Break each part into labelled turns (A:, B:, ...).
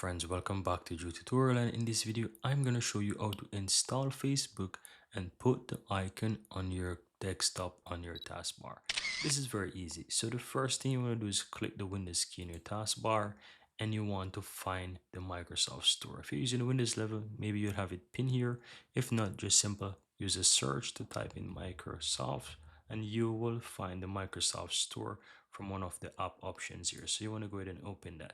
A: Friends, welcome back to Drew Tutorial, and in this video I'm going to show you how to install Facebook and put the icon on your desktop on your taskbar. This is very easy. So the first thing you want to do is click the Windows key in your taskbar and you want to find the Microsoft Store. If you're using Windows level, maybe you'll have it pinned here. If not, just simple use a search to type in Microsoft and you will find the Microsoft Store from one of the app options here. So you want to go ahead and open that.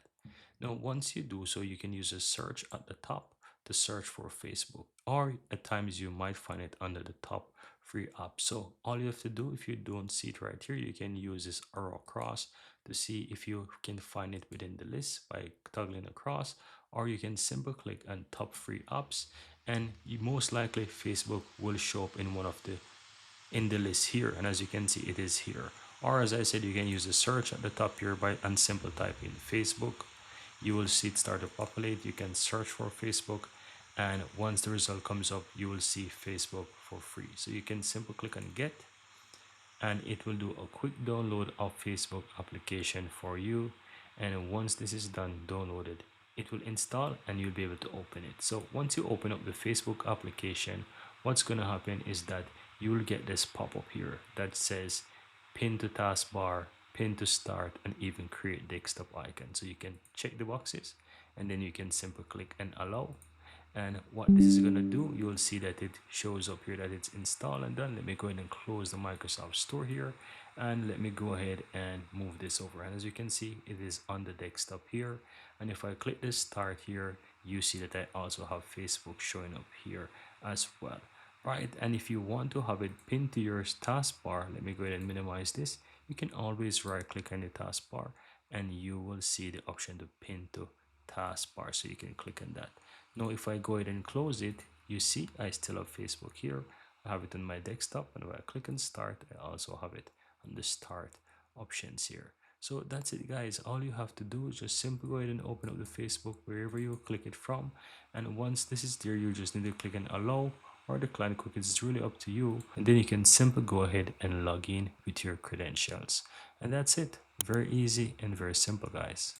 A: Now, once you do so, you can use a search at the top to search for Facebook, or at times you might find it under the top free app. So all you have to do, if you don't see it right here, you can use this arrow across to see if you can find it within the list by toggling across, or you can simply click on top free apps and you most likely Facebook will show up in one of the in the list here, and as you can see it is here. Or as I said, you can use a search at the top here by and simple type in Facebook. You will see it start to populate. You can search for Facebook, and once the result comes up you will see Facebook for free. So you can simply click on get and it will do a quick download of Facebook application for you, and once this is done downloaded it will install and you'll be able to open it. So once you open up the Facebook application, what's going to happen is that you will get this pop-up here that says pin to taskbar, pin to start, and even create desktop icon. So you can check the boxes and then you can simply click and allow. And what this is going to do, you will see that it shows up here that it's installed and done. Let me go ahead and close the Microsoft Store here, and let me go ahead and move this over. And as you can see, it is on the desktop here, and if I click this start here, you see that I also have Facebook showing up here as well, right? And if you want to have it pinned to your taskbar, let me go ahead and minimize this. You can always right click on the taskbar and you will see the option to pin to taskbar, so you can click on that. Now if I go ahead and close it, you see I still have Facebook here. I have it on my desktop, and when I click on start, I also have it on the start options here. So that's it, guys. All you have to do is just simply go ahead and open up the Facebook wherever you click it from, and once this is there, you just need to click on allow or decline cookies. It's really up to you, and then you can simply go ahead and log in with your credentials, and that's it. Very easy and very simple, guys.